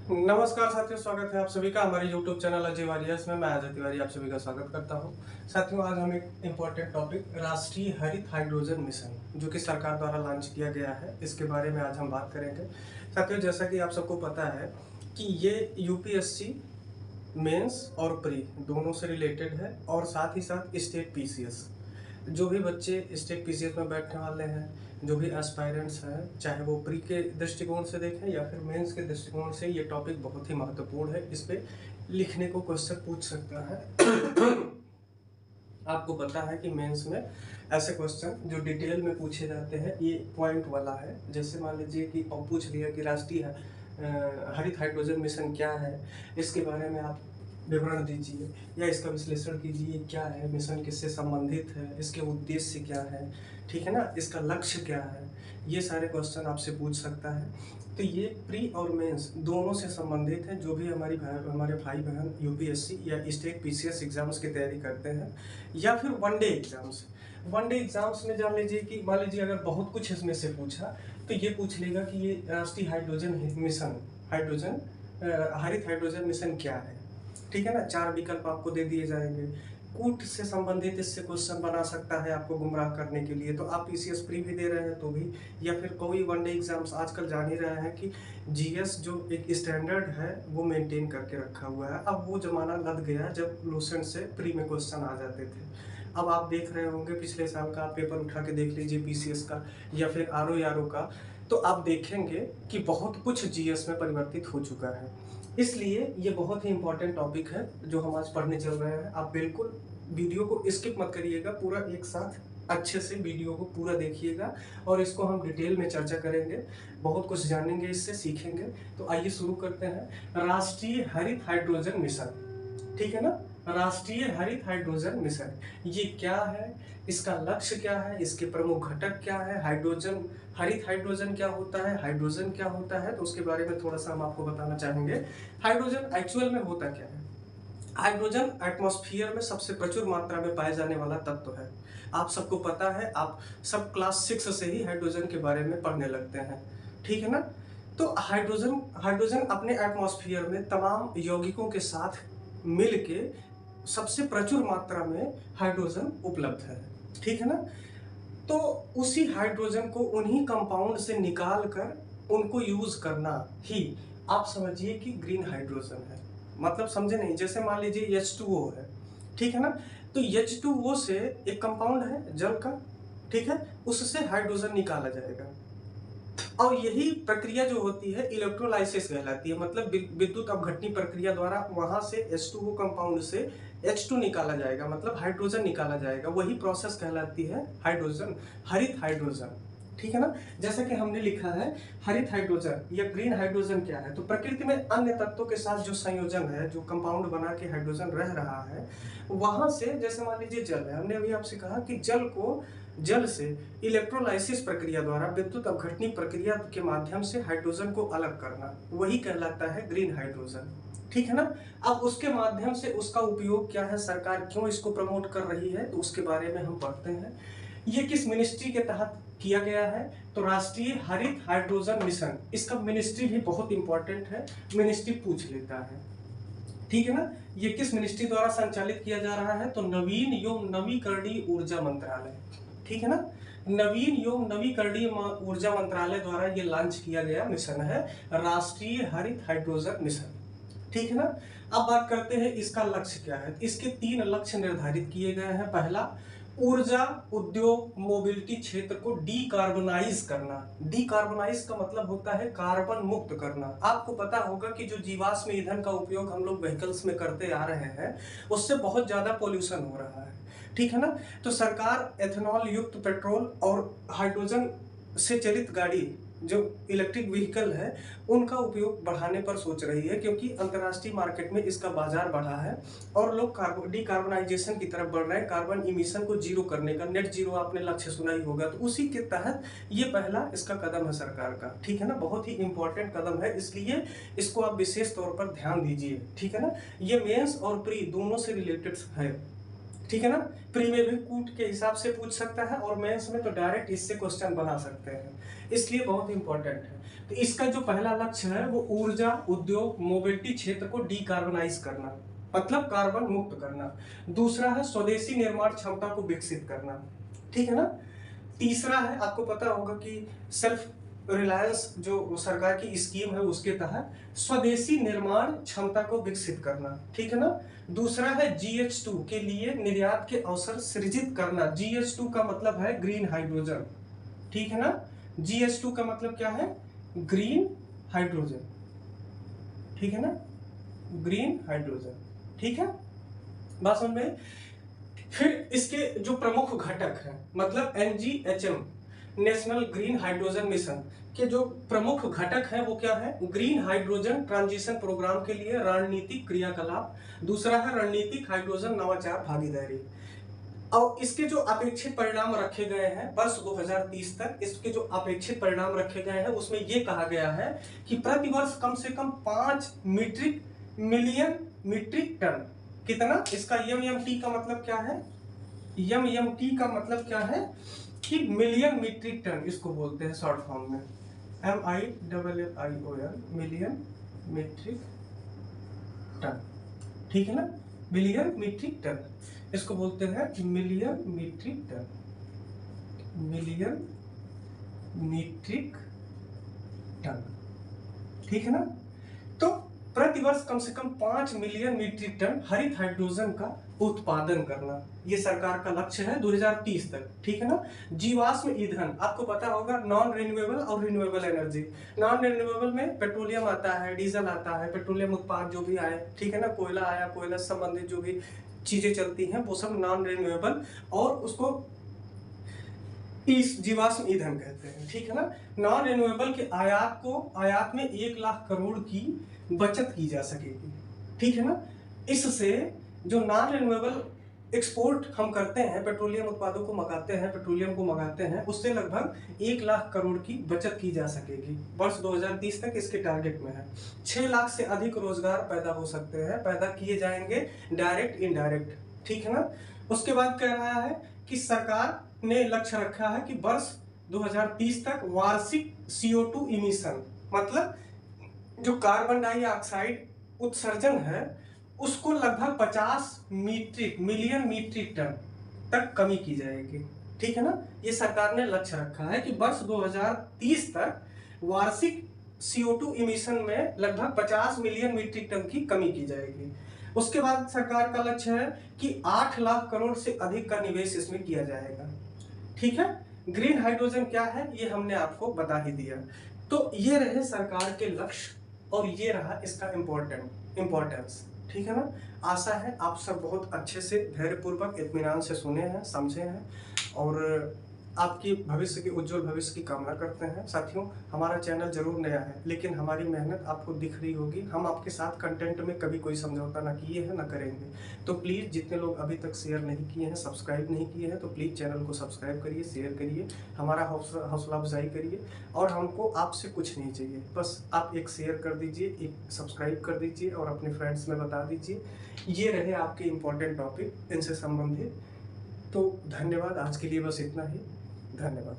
नमस्कार साथियों, स्वागत है आप सभी का हमारे YouTube चैनल अजय वारियर्स में। मैं अजय तिवारी आप सभी का स्वागत करता हूं। साथियों, आज हम एक इम्पोर्टेंट टॉपिक राष्ट्रीय हरित हाइड्रोजन मिशन जो कि सरकार द्वारा लॉन्च किया गया है, इसके बारे में आज हम बात करेंगे। साथियों, जैसा कि आप सबको पता है कि ये यूपीएससी मेंस और प्री दोनों से रिलेटेड है और साथ ही साथ स्टेट पीसीएस, जो भी बच्चे स्टेट पीसीएस में बैठने वाले हैं, जो भी एस्पायरेंट्स हैं, चाहे वो प्री के दृष्टिकोण से देखें या फिर मेंस के दृष्टिकोण से, ये टॉपिक बहुत ही महत्वपूर्ण है। इस पे लिखने को क्वेश्चन पूछ सकता है। आपको पता है कि मेंस में ऐसे क्वेश्चन जो डिटेल में पूछे जाते हैं, ये पॉइंट वाला है। जैसे मान लीजिए कि पूछ लिया कि राष्ट्रीय हरित हाइड्रोजन मिशन क्या है, इसके बारे में आप विवरण दीजिए या इसका विश्लेषण कीजिए। क्या है मिशन, किससे संबंधित है, इसके उद्देश्य क्या है, ठीक है ना, इसका लक्ष्य क्या है, ये सारे क्वेश्चन आपसे पूछ सकता है। तो ये प्री और मेंस दोनों से संबंधित है। जो भी हमारे भाई बहन यूपीएससी या स्टेट पीसीएस एग्जाम्स की तैयारी करते हैं या फिर वनडे एग्जाम्स में जान लीजिए कि मान लीजिए अगर बहुत कुछ इसमें से पूछा तो ये पूछ लेगा कि ये राष्ट्रीय हाइड्रोजन मिशन हरित हाइड्रोजन मिशन क्या है, ठीक है ना। 4 विकल्प आपको दे दिए जाएंगे। कूट से संबंधित इससे क्वेश्चन बना सकता है आपको गुमराह करने के लिए। तो आप पीसीएस प्री भी दे रहे हैं तो भी, या फिर कोई वनडे एग्जाम्स आजकल जान ही रहे हैं कि जीएस जो एक स्टैंडर्ड है वो मेंटेन करके रखा हुआ है। अब वो जमाना लद गया जब लूसेंट से प्री में क्वेश्चन आ जाते थे। अब आप देख रहे होंगे पिछले साल का आप पेपर उठा के देख लीजिए पीसीएस का या फिर आरओ का, तो आप देखेंगे कि बहुत कुछ जीएस में परिवर्तित हो चुका है। इसलिए ये बहुत ही इंपॉर्टेंट टॉपिक है जो हम आज पढ़ने चल रहे हैं। आप बिल्कुल वीडियो को स्किप मत करिएगा, पूरा एक साथ अच्छे से वीडियो को पूरा देखिएगा और इसको हम डिटेल में चर्चा करेंगे, बहुत कुछ जानेंगे, इससे सीखेंगे। तो आइए शुरू करते हैं। राष्ट्रीय हरित हाइड्रोजन मिशन, ठीक है ना। राष्ट्रीय हरित हाइड्रोजन मिशन ये क्या है, इसका लक्ष्य क्या है, इसके प्रमुख घटक क्या है, हाइड्रोजन हरित हाइड्रोजन क्या होता है, हाइड्रोजन क्या होता है, तो उसके बारे में थोड़ा सा हम आपको बताना चाहेंगे। हाइड्रोजन एक्चुअल में होता क्या है। हाइड्रोजन एटमॉस्फेयर में सबसे प्रचुर मात्रा में पाए जाने वाला तत्व है। आप सबको पता है, आप सब क्लास 6 से ही हाइड्रोजन के बारे में पढ़ने लगते हैं, ठीक है ना। तो हाइड्रोजन हाइड्रोजन अपने एटमॉस्फेयर में तमाम यौगिकों के साथ मिलके सबसे प्रचुर मात्रा में हाइड्रोजन उपलब्ध है, ठीक है ना। तो उसी हाइड्रोजन को उन्हीं कंपाउंड से निकाल कर उनको यूज करना ही आप समझिए कि ग्रीन हाइड्रोजन है। मतलब समझे नहीं, जैसे मान लीजिए H2O है, ठीक है ना। तो H2O से एक कंपाउंड है जल का, ठीक है, उससे हाइड्रोजन निकाला जाएगा और यही प्रक्रिया जो होती है इलेक्ट्रोलाइसिस कहलाती है। मतलब विद्युत अपघटनी प्रक्रिया द्वारा वहां से H2O कंपाउंड से H2 निकाला जाएगा, मतलब हाइड्रोजन निकाला जाएगा। वही प्रोसेस कहलाती है हाइड्रोजन हरित हाइड्रोजन, ठीक है ना। जैसा कि हमने लिखा है हरित हाइड्रोजन या ग्रीन हाइड्रोजन क्या है, तो प्रकृति में अन्य तत्वों के साथ जो संयोजन है, जो कंपाउंड बना के हाइड्रोजन रह रहा है, वहां से जैसे मान लीजिए जल है, हमने अभी आपसे कहा कि जल से इलेक्ट्रोलाइसिस प्रक्रिया द्वारा विद्युत अपघटनी प्रक्रिया के माध्यम से हाइड्रोजन को अलग करना, वही कहलाता है ग्रीन हाइड्रोजन, ठीक है ना। अब उसके माध्यम से उसका उपयोग क्या है, सरकार क्यों इसको प्रमोट कर रही है, तो उसके बारे में हम पढ़ते हैं। ये किस मिनिस्ट्री के तहत किया गया है, तो राष्ट्रीय हरित हाइड्रोजन मिशन। इसका मिनिस्ट्री भी बहुत इंपॉर्टेंट है, मिनिस्ट्री पूछ लेता है, ठीक है ना। ये किस मिनिस्ट्री द्वारा संचालित किया जा रहा है, तो नवीन एवं नवीकरणीय ऊर्जा मंत्रालय, ठीक है ना। नवीन एवं नवीकरणीय ऊर्जा मंत्रालय द्वारा ये लॉन्च किया गया मिशन है राष्ट्रीय हरित हाइड्रोजन मिशन, ठीक है ना। अब बात करते हैं इसका लक्ष्य क्या है। इसके 3 लक्ष्य निर्धारित किए गए हैं। पहला, ऊर्जा उद्योग मोबिलिटी क्षेत्र को डीकार्बोनाइज करना। डीकार्बोनाइज का मतलब होता है कार्बन मुक्त करना। आपको पता होगा कि जो जीवाश्म ईंधन का उपयोग हम लोग व्हीकल्स में करते आ रहे हैं, उससे बहुत ज्यादा पोल्यूशन हो रहा है, ठीक है ना। तो सरकार एथेनॉल युक्त पेट्रोल और हाइड्रोजन से चलित गाड़ी, जो इलेक्ट्रिक व्हीकल है, उनका उपयोग बढ़ाने पर सोच रही है, क्योंकि अंतर्राष्ट्रीय मार्केट में इसका बाजार बढ़ा है और लोग डिकार्बोनाइजेशन की तरफ बढ़ रहे हैं, कार्बन इमिशन को जीरो करने का। नेट जीरो आपने लक्ष्य सुना ही होगा, तो उसी के तहत ये पहला इसका कदम है सरकार का, ठीक है ना। बहुत ही इंपॉर्टेंट कदम है, इसलिए इसको आप विशेष तौर पर ध्यान दीजिए, ठीक है ना। ये मेंस और प्री दोनों से रिलेटेड है, ठीक है ना। प्री में भी कूट के हिसाब से पूछ सकता है और मेंस में तो डायरेक्ट इससे क्वेश्चन बना सकते हैं, इसलिए बहुत इंपॉर्टेंट है। तो इसका जो पहला लक्ष्य है वो ऊर्जा, उद्योग, मोबिलिटी क्षेत्र को डीकार्बनाइज करना, मतलब कार्बन मुक्त करना। दूसरा है स्वदेशी निर्माण क्षमता को विकसित करना, ठीक है ना। तीसरा है, आपको पता होगा कि सेल्फ रिलायंस जो सरकार की स्कीम है उसके तहत स्वदेशी निर्माण क्षमता को विकसित करना, ठीक है ना। दूसरा है GH2 के लिए निर्यात के अवसर सृजित करना। GH2 का मतलब है ग्रीन हाइड्रोजन, ठीक है ना। GH2 का मतलब क्या है? ग्रीन हाइड्रोजन, ठीक है ना, ग्रीन हाइड्रोजन, ठीक है, बात समझ में। फिर इसके जो प्रमुख घटक हैं, मतलब NGHM national green hydrogen mission के जो प्रमुख घटक हैं वो क्या है? ग्रीन हाइड्रोजन ट्रांजिशन प्रोग्राम के लिए रणनीतिक क्रियाकलाप। दूसरा है रणनीतिक हाइड्रोजन नवाचार भागीदारी। और इसके जो अपेक्षित परिणाम रखे गए हैं वर्ष 2030 तक, इसके जो अपेक्षित परिणाम रखे गए हैं उसमें ये कहा गया है कि प्रति वर्ष कम से कम 5 मिलियन मीट्रिक टन, कितना? इसका MMT का मतलब क्या है? MMT का मतलब क्या है कि मिलियन मीट्रिक टन, इसको बोलते हैं शॉर्ट फॉर्म में MILLION, मिलियन मीट्रिक टन, ठीक है ना, मिलियन मीट्रिक टन, इसको बोलते हैं million metric ton, million metric ton, ठीक है ना। तो प्रति वर्ष कम से कम 5 मिलियन मीट्रिक टन हरित हाइड्रोजन का उत्पादन करना, ये सरकार का लक्ष्य है 2030 तक, ठीक है ना। जीवाश्म ईंधन, आपको पता होगा नॉन रिन्यूएबल और रिन्यूएबल एनर्जी। नॉन रिन्यूएबल में पेट्रोलियम आता है, डीजल आता है, पेट्रोलियम उत्पाद जो भी आए, ठीक है ना, कोयला आया, कोयला से संबंधित जो भी चीजें चलती हैं वो सब नॉन रिन्यूएबल, और उसको इस जीवाश्म ईंधन कहते हैं, ठीक है ना। नॉन रिन्यूएबल के आयात में 1 लाख करोड़ की बचत की जा सकेगी, ठीक है ना। इससे जो नॉन रिन्यूएबल एक्सपोर्ट हम करते हैं, पेट्रोलियम उत्पादों को मंगाते हैं, पेट्रोलियम को मंगाते हैं, उससे लगभग 1 लाख करोड़ की बचत की जा सकेगी वर्ष 2030 तक, इसके टारगेट में है। 6 लाख से अधिक रोजगार पैदा हो सकते हैं, पैदा किए जाएंगे डायरेक्ट इनडायरेक्ट, ठीक है ना। उसके बाद कह रहा है कि सरकार ने लक्ष्य रखा है कि वर्ष 2030 तक वार्षिक CO2 इमिशन, मतलब जो कार्बन डाइऑक्साइड उत्सर्जन है उसको लगभग 50 मिलियन मीट्रिक टन तक कमी की जाएगी, ठीक है ना। ये सरकार ने लक्ष्य रखा है कि वर्ष 2030 तक वार्षिक CO2 इमिशन में लगभग 50 मिलियन मीट्रिक टन की कमी की जाएगी। उसके बाद सरकार का लक्ष्य है कि 8 लाख करोड़ से अधिक का निवेश इसमें किया जाएगा, ठीक है। ग्रीन हाइड्रोजन क्या है ये हमने आपको बता ही दिया। तो ये रहे सरकार के लक्ष्य और ये रहा इसका इम्पोर्टेंस, ठीक है ना। आशा है आप सब बहुत अच्छे से धैर्यपूर्वक इत्मीनान से सुने हैं, समझे हैं और आपकी भविष्य की उज्जवल भविष्य की कामना करते हैं। साथियों, हमारा चैनल जरूर नया है लेकिन हमारी मेहनत आपको दिख रही होगी। हम आपके साथ कंटेंट में कभी कोई समझौता ना किए हैं ना करेंगे। तो प्लीज़ जितने लोग अभी तक शेयर नहीं किए हैं, सब्सक्राइब नहीं किए हैं, तो प्लीज़ चैनल को सब्सक्राइब करिए, शेयर करिए, हमारा हौसला अफजाई करिए। और हमको आपसे कुछ नहीं चाहिए, बस आप एक शेयर कर दीजिए, एक सब्सक्राइब कर दीजिए और अपने फ्रेंड्स में बता दीजिए। ये रहे आपके इम्पोर्टेंट टॉपिक इनसे संबंधित। तो धन्यवाद, आज के लिए बस इतना ही। धन्यवाद।